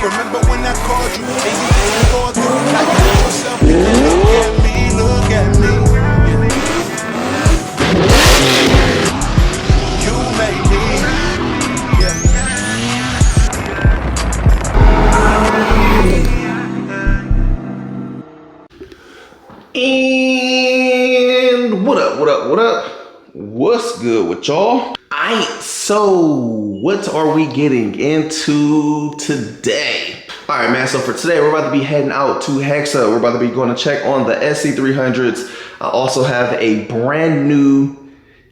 Remember when I called you, and you didn't go through. Now you let yourself look at me, look at me. You made me, And what up, what up, what up? What's good with y'all? So what are we getting into today? All right, man, so for today, we're about to be heading out to Hexa. We're about to be going to check on the SC300s. I also have a brand new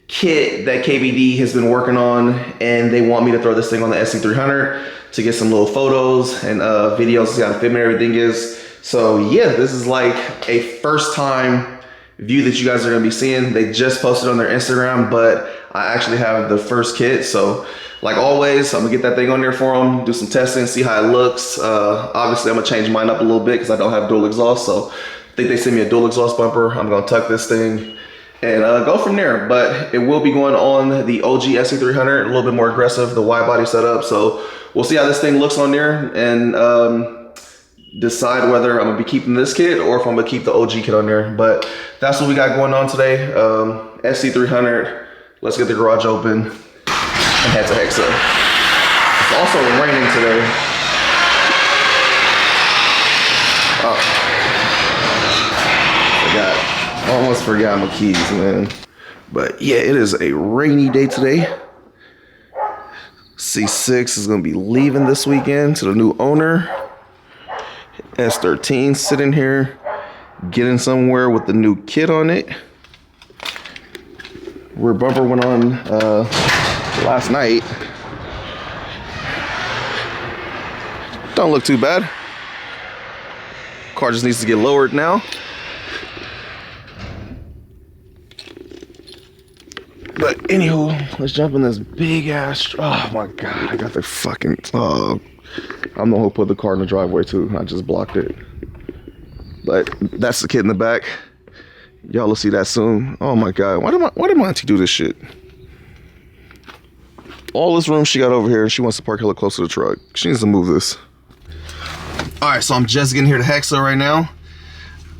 kit that KBD has been working on, and they want me to throw this thing on the SC300 to get some little photos and videos, see how the fitment and everything is. So yeah, this is like a first time view that you guys are gonna be seeing. They just posted on their Instagram, but I actually have the first kit. So like always, I'm gonna get that thing on there for them, do some testing, see how it looks. Obviously I'm gonna change mine up a little bit because I don't have dual exhaust. So I think they sent me a dual exhaust bumper. I'm gonna tuck this thing and go from there. But it will be going on the OG SC300, a little bit more aggressive, the wide body setup. So we'll see how this thing looks on there and decide whether I'm gonna be keeping this kit or if I'm gonna keep the OG kit on there. But that's what we got going on today. SC300, let's get the garage open and head to Hexa. It's also raining today. Oh, almost forgot my keys, man. But yeah, it is a rainy day today. C6 is gonna be leaving this weekend to the new owner. S13 sitting here, getting somewhere with the new kit on it. Rear bumper went on last night. Don't look too bad. Car just needs to get lowered now. But anywho, let's jump in this big ass. Oh my god, I got the fucking. I'm the one who put the car in the driveway too. I just blocked it. But that's the kid in the back. Y'all will see that soon. Oh my god, why did my auntie do this shit? All this room she got over here, and she wants to park hella close to the truck. She needs to move this. All right, so I'm just getting here to Hexa right now.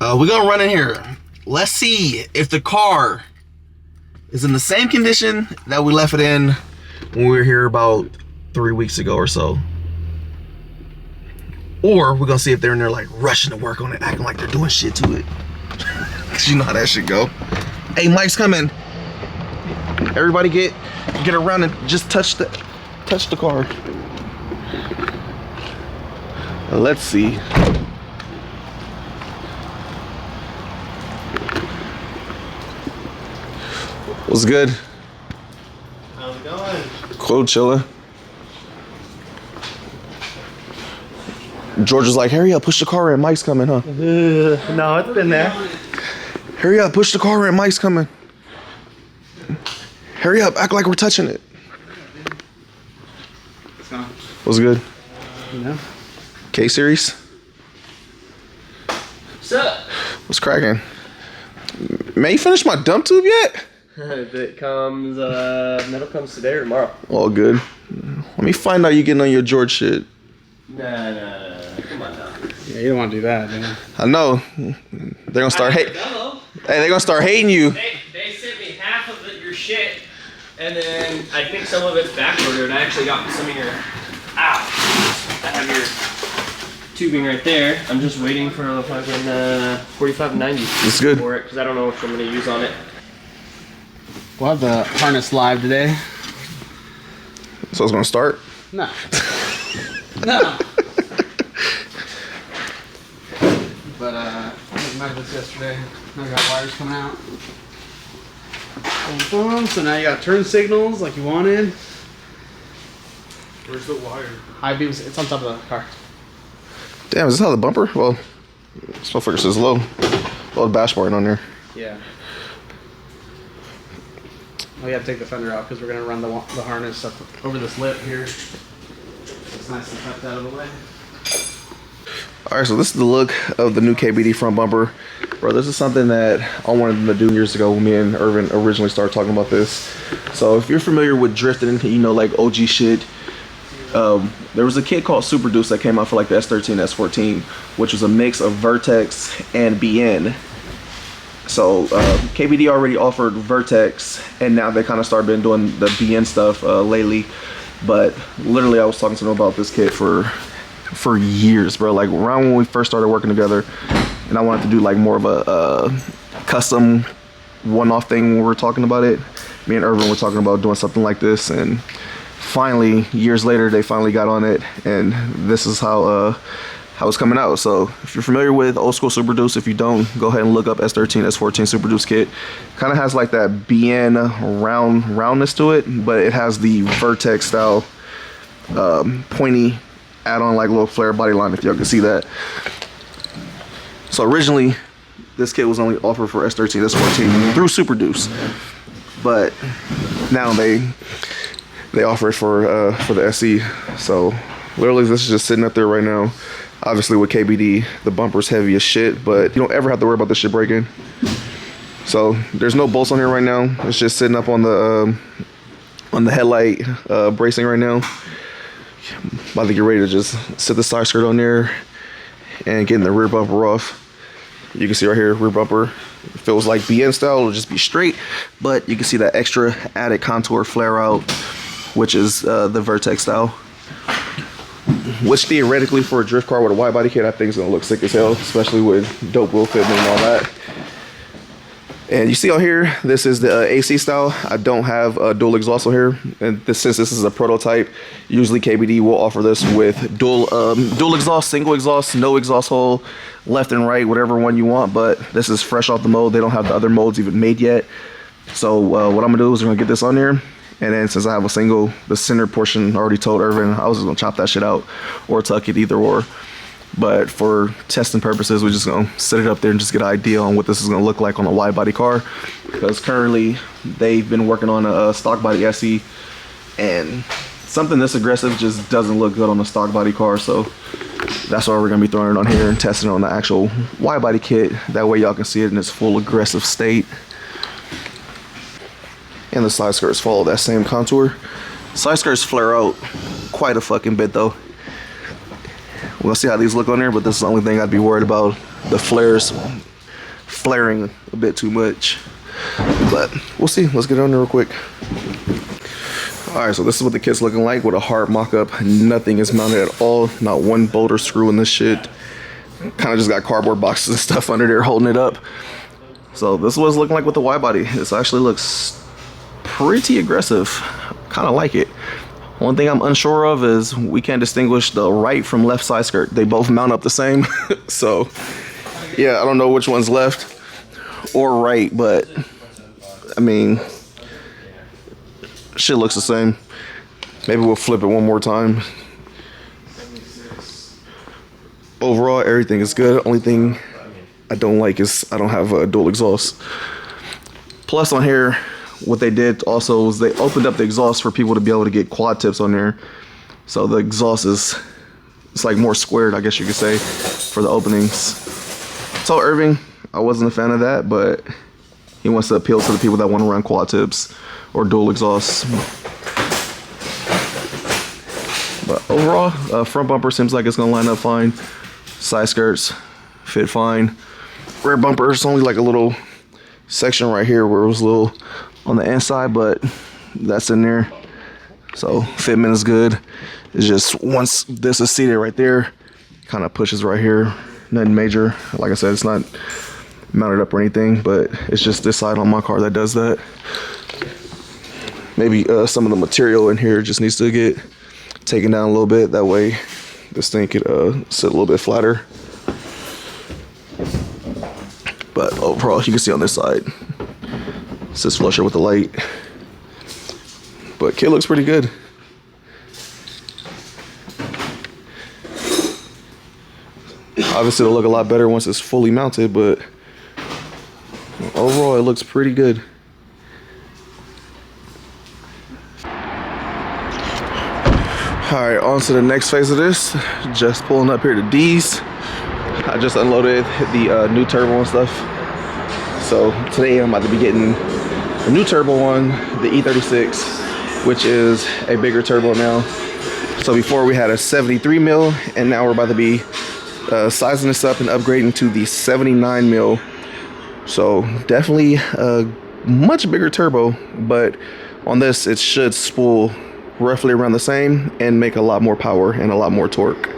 We're gonna run in here. Let's see if the car is in the same condition that we left it in when we were here about 3 weeks ago or so. Or we're gonna see if they're in there like rushing to work on it, acting like they're doing shit to it. Cause you know how that shit go. Hey, Mike's coming. Everybody get around and just touch the car. Let's see. What's good? How's it going? Cool, chilla. George was like, hurry up, push the car in, Mike's coming, huh? No, it's been there. Hurry up, push the car in, Mike's coming. Hurry up, act like we're touching it. What's good? Yeah. K-Series? What's up? What's cracking? Man, you finished my dump tube yet? It comes, metal comes today or tomorrow. All good. Let me find out you getting on your George shit. Nah. Come on now. Yeah, you don't want to do that, man. I know. They're gonna start hating. Hey, they're gonna start hating you. They sent me half of your shit, and then I think some of it's backordered. I actually got some of your, I have your tubing right there. I'm just waiting for a fucking 4590 It's good. for it, because I don't know which I'm gonna use on it. We'll have the harness live today. So it's gonna start? No. No. But I measured this yesterday. Now I got wires coming out. Boom, boom. So now you got turn signals like you wanted. Where's the wire? High beams. It's on top of the car. Damn, is this how the bumper? Well, this motherfucker says low. Low dashboard on there. Yeah. We have to take the fender out because we're going to run the harness up over this lip here. It's nice and tucked out of the way. All right, so this is the look of the new KBD front bumper. Bro, this is something that I wanted them to do years ago when me and Irvin originally started talking about this. So if you're familiar with drifting, you know, like OG shit, There was a kit called Super Deuce that came out for like the S13, S14, which was a mix of Vertex and BN. So KBD already offered Vertex, and now they kind of started been doing the BN stuff lately. But literally, I was talking to them about this kit for years, bro. Like around when we first started working together, and I wanted to do like more of a custom one-off thing when we were talking about it. Me and Irvin were talking about doing something like this, and finally, years later, they finally got on it, and this is how it's coming out. So if you're familiar with old school Super Deuce, if you don't, go ahead and look up S13, S14 Super Deuce kit. Kind of has like that BN roundness to it, but it has the Vertex style pointy add-on like little flare body line, if y'all can see that. So originally, this kit was only offered for S13, S14 through Super Deuce, but now they offer it for the SC. So literally, this is just sitting up there right now. Obviously, with KBD, the bumper's heavy as shit, but you don't ever have to worry about this shit breaking. So there's no bolts on here right now. It's just sitting up on the headlight bracing right now. About to get ready to just sit the side skirt on there and getting the rear bumper off. You can see right here, rear bumper. If it was like BN style, it'll just be straight, but you can see that extra added contour flare out, which is the Vertex style. Which theoretically for a drift car with a wide body kit, I think is gonna look sick as hell, especially with dope wheel fitment and all that. And you see on here, this is the AC style. I don't have a dual exhaust on here, and since this is a prototype, usually KBD will offer this with dual exhaust, single exhaust, no exhaust hole, left and right, whatever one you want. But this is fresh off the mold. They don't have the other molds even made yet. So what I'm gonna do is we're gonna get this on there, and then since I have the center portion, I already told Irvin I was just gonna chop that shit out or tuck it, either or. But for testing purposes, we're just gonna set it up there and just get an idea on what this is gonna look like on a wide body car. Because currently they've been working on a stock body SE, and something this aggressive just doesn't look good on a stock body car. So that's why we're gonna be throwing it on here and testing it on the actual wide body kit. That way y'all can see it in its full aggressive state. And the side skirts follow that same contour. Side skirts flare out quite a fucking bit though. We'll see how these look on there, but this is the only thing I'd be worried about. The flares flaring a bit too much. But we'll see. Let's get on there real quick. Alright, so this is what the kit's looking like with a hard mock-up. Nothing is mounted at all. Not one bolt or screw in this shit. Kind of just got cardboard boxes and stuff under there holding it up. So this is what it's looking like with the wide body. This actually looks pretty aggressive. Kind of like it. One thing I'm unsure of is we can't distinguish the right from left side skirt. They both mount up the same. So yeah, I don't know which one's left or right, but I mean, shit looks the same. Maybe we'll flip it one more time. Overall, everything is good. Only thing I don't like is I don't have a dual exhaust. Plus on here, what they did also was they opened up the exhaust for people to be able to get quad tips on there. So the exhaust it's like more squared, I guess you could say, for the openings. So Irving, I wasn't a fan of that, but he wants to appeal to the people that want to run quad tips or dual exhausts. But overall, front bumper seems like it's gonna line up fine. Side skirts fit fine. Rear bumper is only like a little section right here where it was a little on the inside, but that's in there. So fitment is good. It's just once this is seated right there, kind of pushes right here. Nothing major. Like I said, it's not mounted up or anything, but it's just this side on my car that does that. Maybe some of the material in here just needs to get taken down a little bit. That way this thing could sit a little bit flatter. But overall, you can see on this side, it sits flusher with the light. But kit looks pretty good. Obviously it'll look a lot better once it's fully mounted, but overall it looks pretty good. Alright, on to the next phase of this. Just pulling up here to D's. I just unloaded the new turbo and stuff. So today I'm about to be getting a new turbo one, the E36, which is a bigger turbo now. So before we had a 73 mil, and now we're about to be sizing this up and upgrading to the 79 mil. So definitely a much bigger turbo, but on this it should spool roughly around the same and make a lot more power and a lot more torque.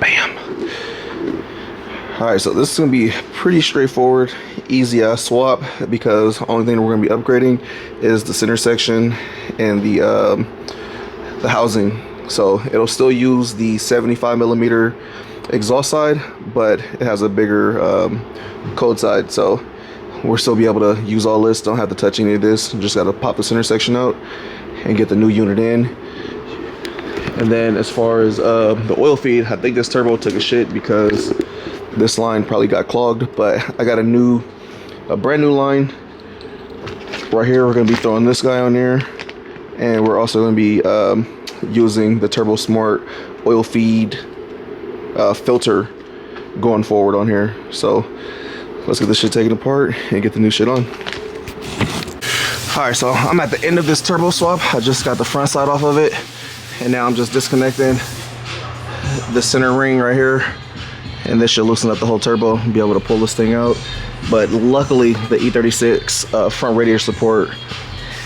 Bam. All right, so this is gonna be pretty straightforward, easy ass swap, because the only thing we're gonna be upgrading is the center section and the housing. So it'll still use the 75 millimeter exhaust side, but it has a bigger code side, so we'll still be able to use all this. Don't have to touch any of this. Just got to pop the center section out and get the new unit in. And then as far as the oil feed, I think this turbo took a shit because this line probably got clogged, but I got a brand new line right here. We're going to be throwing this guy on there, and we're also going to be using the Turbo Smart oil feed filter going forward on here. So let's get this shit taken apart and get the new shit on. All right, so I'm at the end of this turbo swap. I just got the front side off of it, and now I'm just disconnecting the center ring right here, and this should loosen up the whole turbo and be able to pull this thing out. But luckily the E36 front radiator support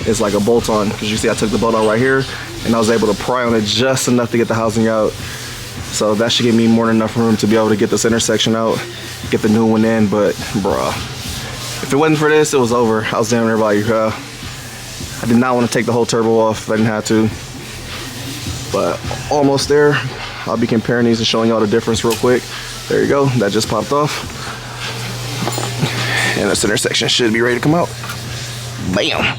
is like a bolt-on, because you see I took the bolt out right here and I was able to pry on it just enough to get the housing out. So that should give me more than enough room to be able to get this intersection out, get the new one in. But bruh, if it wasn't for this, it was over. I was damn near like, I did not want to take the whole turbo off if I didn't have to. But almost there. I'll be comparing these and showing y'all the difference real quick. There you go, that just popped off. And this intersection should be ready to come out. Bam.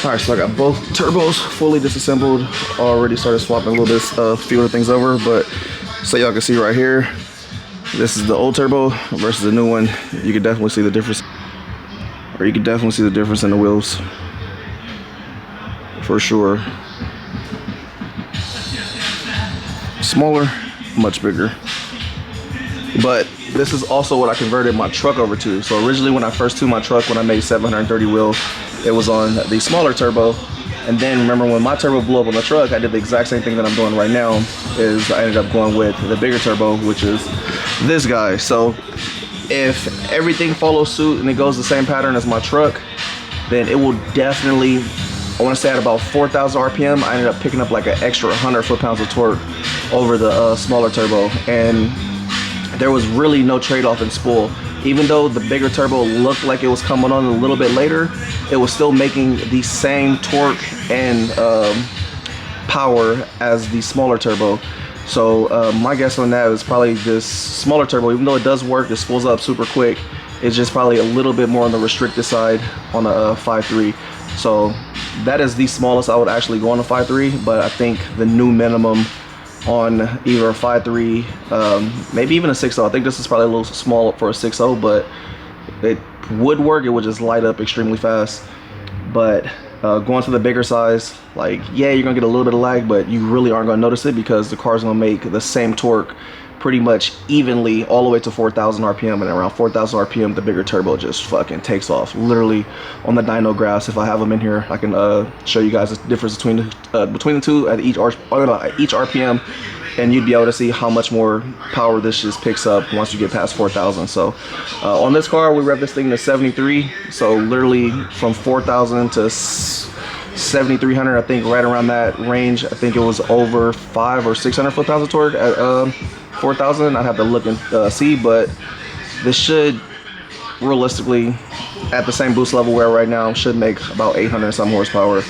All right, so I got both turbos fully disassembled. Already started swapping a little bit, few other things over, but so y'all can see right here, this is the old turbo versus the new one. You can definitely see the difference, or you can definitely see the difference in the wheels, for sure. Smaller, much bigger. But this is also what I converted my truck over to. So originally when I first tuned my truck, when I made 730 wheel, it was on the smaller turbo. And then remember when my turbo blew up on the truck, I did the exact same thing that I'm doing right now, is I ended up going with the bigger turbo, which is this guy. So if everything follows suit and it goes the same pattern as my truck, then it will definitely, I want to say at about 4,000 RPM, I ended up picking up like an extra 100 foot-pounds of torque over the smaller turbo. And there was really no trade-off in spool. Even though the bigger turbo looked like it was coming on a little bit later, it was still making the same torque and power as the smaller turbo. So my guess on that is probably this smaller turbo, even though it does work, it spools up super quick, it's just probably a little bit more on the restricted side on a 5.3. So that is the smallest I would actually go on a 5.3, but I think the new minimum on either a 5.3, maybe even a 6.0. I think this is probably a little small for a 6.0, but it would work. It would just light up extremely fast. But going to the bigger size, like, yeah, you're gonna get a little bit of lag, but you really aren't gonna notice it because the car's gonna make the same torque pretty much evenly all the way to 4,000 RPM, and around 4,000 RPM, the bigger turbo just fucking takes off. Literally on the dyno graphs, if I have them in here, I can show you guys the difference between the two at each RPM, and you'd be able to see how much more power this just picks up once you get past 4,000. So on this car, we rev this thing to 73. So literally from 4,000 to 7,300, I think right around that range. I think it was over 500 or 600 foot-pounds of torque at 4,000. I'd have to look and see, but this should realistically, at the same boost level we're at right now, should make about 800 some horsepower,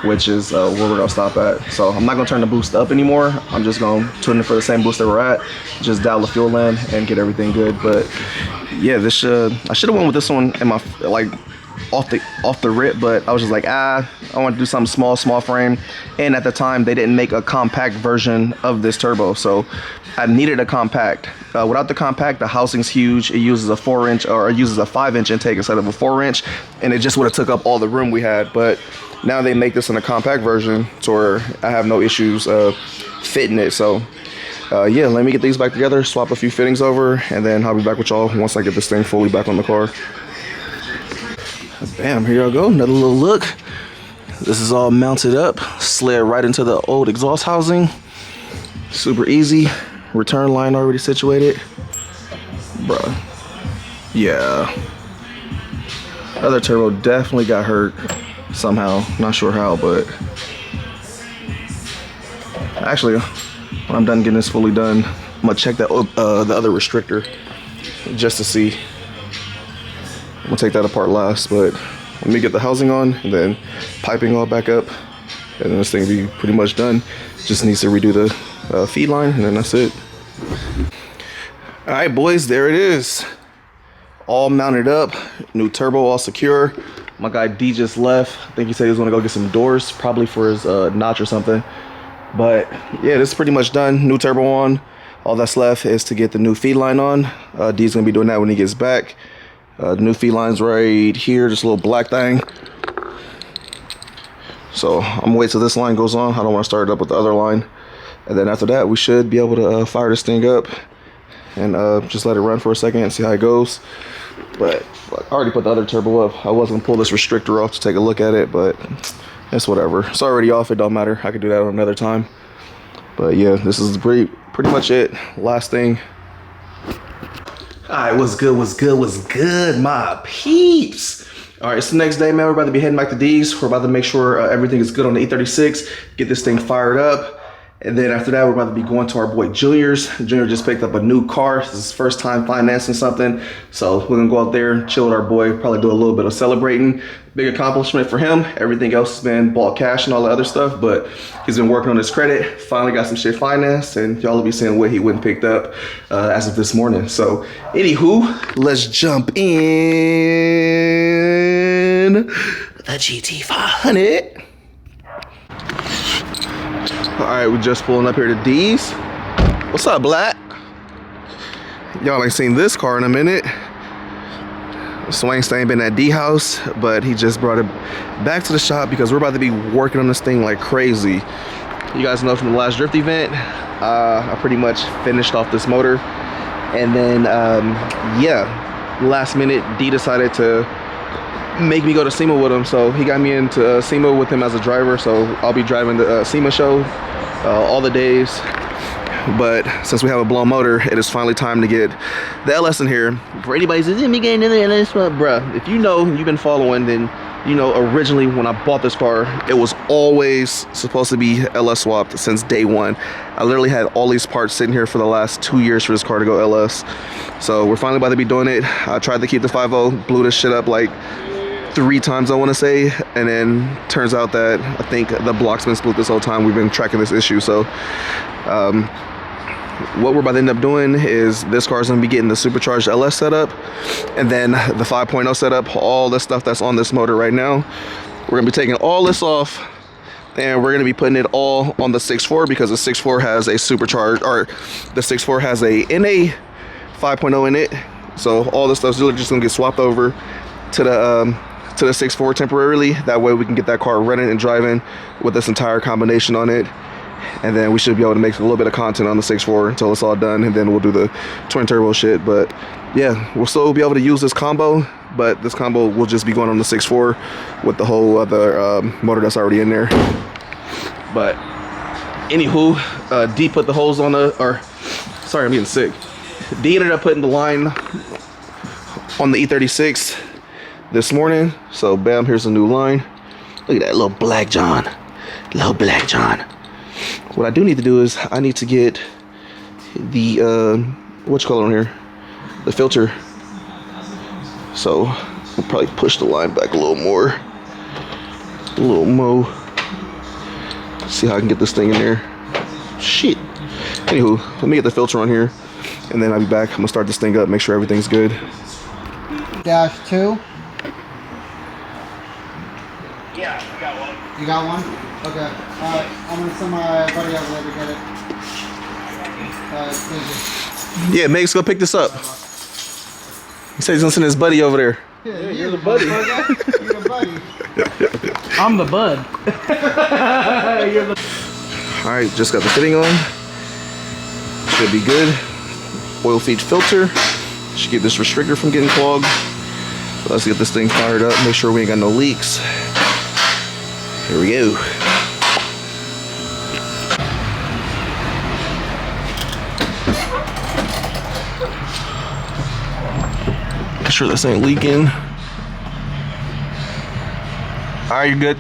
which is where we're gonna stop at. So I'm not gonna turn the boost up anymore. I'm just gonna tune it for the same boost that we're at, just dial the fuel in and get everything good. But yeah, this I should have went with this one in my like off the rip, but I was just like, I want to do something small frame. And at the time they didn't make a compact version of this turbo, so I needed a compact. Without the compact, the housing's huge. It uses a 4-inch, or it uses a 5-inch intake instead of a 4-inch, and it just would have took up all the room we had. But now they make this in a compact version, so where I have no issues fitting it. So yeah, let me get these back together, swap a few fittings over, and then I'll be back with y'all once I get this thing fully back on the car. Bam, here y'all go, another little look. This is all mounted up, slid right into the old exhaust housing. Super easy, return line already situated. Bruh, yeah. Other turbo definitely got hurt somehow, not sure how, but actually, when I'm done getting this fully done, I'm gonna check that the other restrictor just to see. I'm gonna take that apart last, but let me get the housing on and then piping all back up, and then this thing will be pretty much done. Just needs to redo the feed line, and then that's it. All right, boys, there it is. All mounted up, new turbo all secure. My guy D just left. I think he said he was gonna go get some doors, probably for his notch or something. But yeah, this is pretty much done. New turbo on. All that's left is to get the new feed line on. D's gonna be doing that when he gets back. The new feed line's right here, this little black thing. So I'm gonna wait till this line goes on. I don't want to start it up with the other line. And then after that, we should be able to fire this thing up and just let it run for a second and see how it goes. But I already put the other turbo up. I was gonna pull this restrictor off to take a look at it, but it's whatever. It's already off, it don't matter. I could do that on another time. But yeah, this is pretty much it. Last thing. All right, what's good, my peeps? All right, it's the next day, man. We're about to be heading back to D's. We're about to make sure everything is good on the E36, get this thing fired up. And then after that, we're about to be going to our boy Junior's. Junior just picked up a new car. This is his first time financing something. So we're gonna go out there, chill with our boy, probably do a little bit of celebrating. Big accomplishment for him. Everything else has been bought cash and all the other stuff, but he's been working on his credit. Finally got some shit financed, and y'all will be seeing what he went and picked up as of this morning. So anywho, let's jump in the GT500. All right, we're just pulling up here to D's. What's up, Black? Y'all ain't seen this car in a minute. Swain's ain't been at D house, but he just brought it back to the shop because we're about to be working on this thing like crazy. You guys know from the last drift event, I pretty much finished off this motor. And then, yeah, last minute, D decided to make me go to SEMA with him, so he got me into SEMA with him as a driver. So I'll be driving the SEMA show all the days. But since we have a blown motor, it is finally time to get the LS in here. For anybody who says, let me get another LS, bruh, if you know, you've been following, then you know originally when I bought this car, it was always supposed to be LS swapped since day one. I literally had all these parts sitting here for the last 2 years for this car to go LS. So we're finally about to be doing it. I tried to keep the 5.0, blew this shit up like 3 times, I want to say, and then turns out that I think the block's been split this whole time. We've been tracking this issue. So what we're about to end up doing is this car's gonna be getting the supercharged LS setup, and then the 5.0 setup, all the stuff that's on this motor right now. We're gonna be taking all this off, and we're gonna be putting it all on the 6.4 because the 6.4 has a supercharged, or the 6.4 has a NA 5.0 in it. So all this stuff's just gonna get swapped over to the 6.4 temporarily. That way we can get that car running and driving with this entire combination on it. And then we should be able to make a little bit of content on the 6.4 until it's all done, and then we'll do the twin turbo shit. But yeah, we'll still be able to use this combo, but this combo will just be going on the 6.4 with the whole other motor that's already in there. But anywho, D put the holes on the, or sorry, I'm getting sick. D ended up putting the line on the E36 this morning. So bam, here's a new line. Look at that little black John, little black John. What I do need to do is I need to get the what's color on here, the filter. So we'll probably push the line back a little more, a little more. See how I can get this thing in there. Shit. Anywho, let me get the filter on here, and then I'll be back. I'm gonna start this thing up, make sure everything's good. -2. Yeah, I got one. You got one? Okay. Alright, I'm gonna send my buddy over there to get it. Thank you. Yeah, Meg's go pick this up. He said he's gonna send his buddy over there. Yeah, you're the buddy. You're the buddy. I'm the bud. All right, just got the fitting on. Should be good. Oil feed filter. Should keep this restrictor from getting clogged. Let's get this thing fired up. Make sure we ain't got no leaks. Here we go. Make sure this ain't leaking. All right, you're good.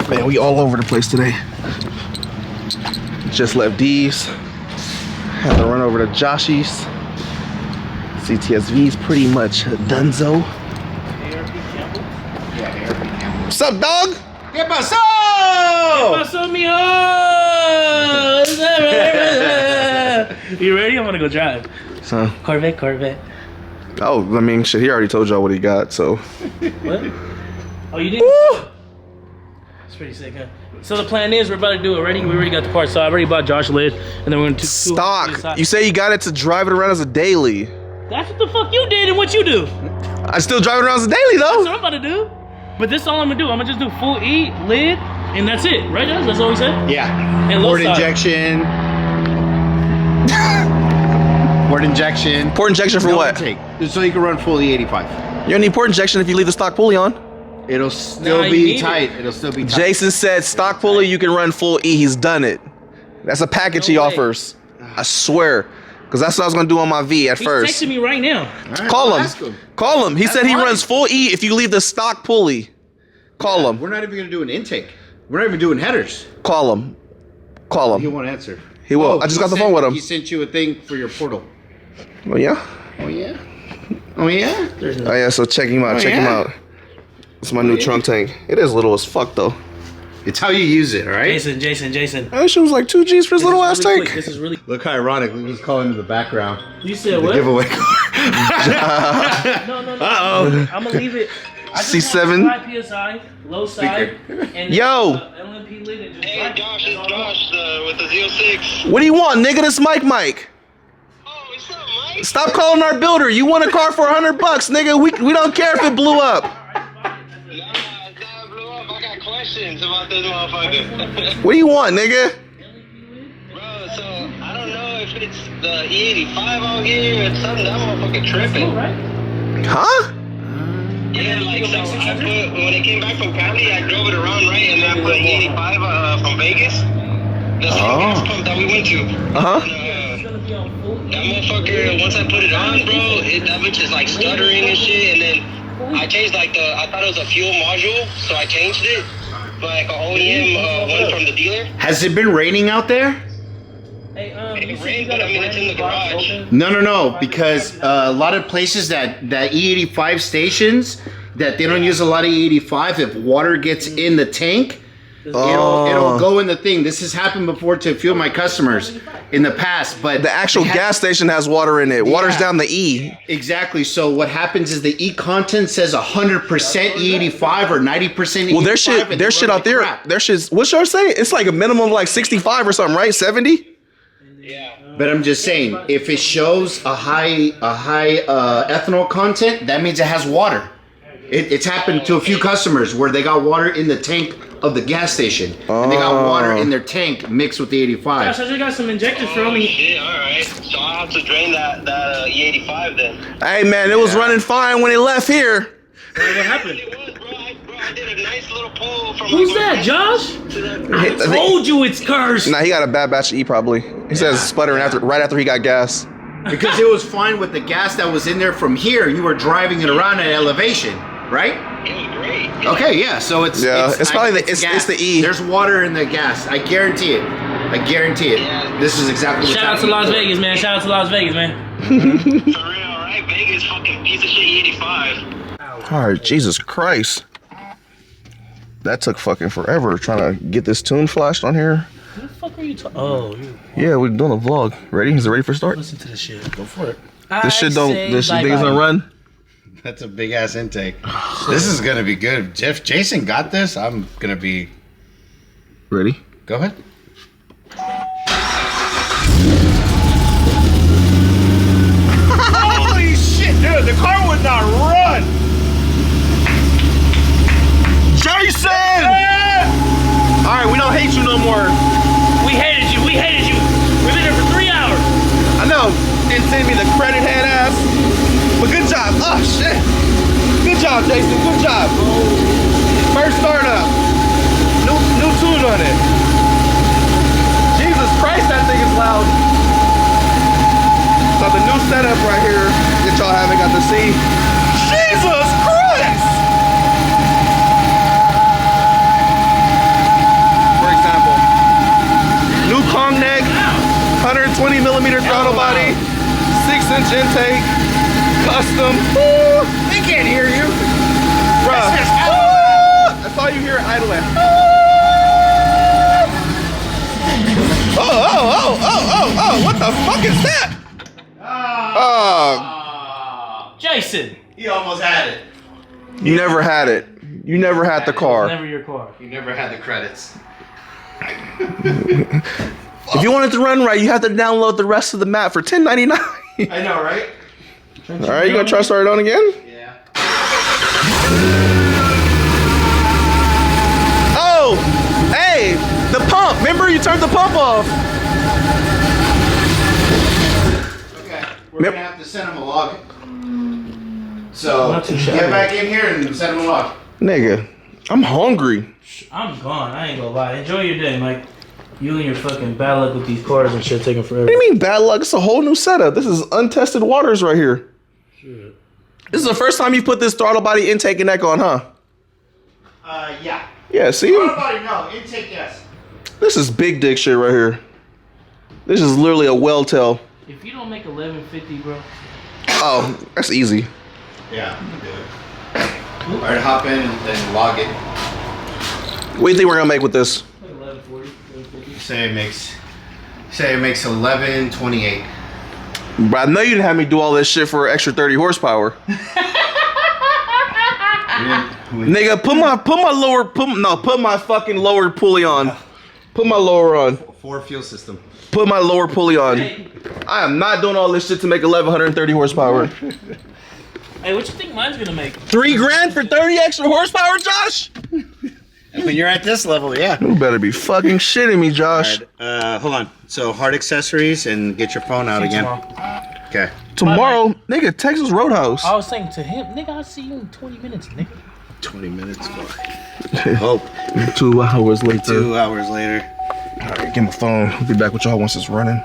Man, we all over the place today. Just left D's. Had to run over to Joshy's. CTSV's pretty much donezo. What's up, dog? ¿Qué pasó? Pasó, mijo? You ready? I'm gonna go drive. So, Corvette. oh, I mean, shit, he already told y'all what he got, so. What? Oh, you did? It's pretty sick, huh? So the plan is we're about to do it. Ready? We already got the parts. So I already bought Josh lid, and then we're gonna do Stock. You say you got it to drive it around as a daily. That's what the fuck you did and what you do. I still drive it around as a daily That's though. what I'm about to do. But this is all I'm gonna do. I'm gonna just do full E, lid, and that's it. Right, Josh? That's all we said? Yeah. And Port low side. injection. Port injection. Port injection for No what? intake. So you can run full E85. You don't need port injection if you leave the stock pulley on. It'll still you be need tight. It'll still be tight. Jason said stock pulley you can run full E. He's done it. That's a package he No way. offers. I swear. Because that's what I was going to do on my V at He's first. texting me right now. All right, Call well, him. ask him. Call him. He said he fine. runs full E if you leave the stock pulley. Call him. We're not even going to do an intake. We're not even doing headers. Call him. Call He him. won't answer. He will. I just got the phone with him. He sent you a thing for your portal. Oh, yeah? Oh, yeah? Oh, yeah? Oh, yeah. So check him out. Oh, check him yeah? out. It's my new trunk tank. It is little as fuck, though. It's how you use it, all right? Jason. That shit was like 2 G's for his little ass Really tank. quick. This is really. Look how ironic. We just call into the background. You said The what? giveaway. No. Uh-oh. I'm gonna leave it. I just C7. have 5 PSI, low side, and Yo. LMP lid and just Hey drive it. Josh, That's it's all I Josh with the Z06. What do you want, nigga? This Mike. Oh, what's up, Mike? Stop calling our builder. You want a car for $100, nigga? We don't care if it blew up. Nah, it's not blew up. I got questions about this motherfucker. What do you want, nigga? Bro, so I don't know if it's the E85 out here or something. That motherfucker tripping. Huh? Yeah, like so I put, when it came back from Cali, I drove it around, right? And then I put E85 from Vegas. The same gas pump that we went to. Uh-huh. That motherfucker, once I put it on, bro, that bitch is like stuttering and shit. And then I changed I thought it was a fuel module, so I changed it. But like an OEM one from the dealer. Has it been raining out there? Hey, It rained, but I mean, it's in the garage. No, because a lot of places that E85 stations that they don't use a lot of E85. If water gets in the tank, it'll go in the thing. This has happened before to a few of my customers in the past, but The actual gas station has water in it. Water's Yeah. down the E. Exactly. So what happens is the E content says 100% E85 or 90% E85. Well, their shit out there, their shit's, what's yours say? It's like a minimum of like 65 or something, right? 70? Yeah. But I'm just saying, if it shows a high ethanol content, that means it has water. It's happened to a few customers where they got water in the tank of the gas station, and they got water in their tank mixed with the Josh, 85. I just got some injectors for me. Shit, alright. So I'll have to drain that E85 then. Hey, man, it was running fine when it left here. What happened? It was, bro. I I did a nice little pull from. Who's that, Josh? I told you it's cursed. Nah, he got a bad batch of E probably. He says sputtering right after he got gas. Because it was fine with the gas that was in there from here. You were driving it around at elevation, right? It was great. Okay, yeah. So it's probably it's the E. There's water in the gas. I guarantee it. I guarantee it. Yeah. This is exactly what's Shout out to happening. Las Vegas, man. Shout out to Las Vegas, man. For real, right? Vegas fucking piece of shit 85. All right, Jesus Christ. That took fucking forever trying to get this tune flashed on here. What the fuck are you talking? Oh, Yeah, we're doing a vlog. Ready? Is it ready for start? listen to this shit. Go for it. This shit thing's gonna run. That's a big ass intake. This is gonna be good. If Jason got this, I'm gonna be. Ready? Go ahead. Holy shit, dude! The car would not run. Jason! All right, we don't hate you no more. We hated you. We hated you. We've been here for 3 hours. I know. Didn't send me the credit head ass. But good job. Oh shit. Good job, Jason. Good job. First startup. New tune on it. Jesus Christ, that thing is loud. So the new setup right here that y'all haven't got to see. Jesus Christ! For example, new Kong neck, 120 millimeter throttle body, 6-inch intake, custom. Woo! They can't hear you. Bruh. Woo! That's all you hear idling. Oh, what the fuck is that? Jason. He almost had it. You never had it. You never had the car. Never your car. You never had the credits. If you want it to run right, you have to download the rest of the map for $10.99. I know, right? All right, you gonna try to start it on again? Yeah. Oh, hey, the pump. Remember you turned the pump off. Okay, we're gonna have to send him a log. So Not too shabby. get back in here and send him a log. Nigga, I'm hungry. I'm gone. I ain't gonna lie. Enjoy your day, Mike. You and your fucking bad luck with these cars and shit taking forever. What do you mean bad luck? It's a whole new setup. This is untested waters right here. Shit. This is the first time you put this throttle body intake and neck on, huh? Yeah. Yeah, see? Nobody know. Intake, yes. This is big dick shit right here. This is literally a well tail. If you don't make 1150, bro. Oh, that's easy. Yeah, you can do it. Alright, hop in and then log it. What do you think we're gonna make with this? Like 1140, 1150. Say it makes 1128. But I know you didn't have me do all this shit for extra 30 horsepower. Nigga, put my fucking lower pulley on. Put my lower on. 4 fuel system. Put my lower pulley on. I am not doing all this shit to make 1130 horsepower. Hey, what you think mine's gonna make? $3 grand for 30 extra horsepower, Josh? When you're at this level, yeah. You better be fucking shitting me, Josh. Alright, hold on. So hard accessories and get your phone out again. Tomorrow. Okay. Tomorrow, nigga, Texas Roadhouse. I was saying to him, nigga, I'll see you in 20 minutes, nigga. 20 minutes. Hope. 2 hours later. 2 hours later. All right, get my phone. I'll be back with y'all once it's running.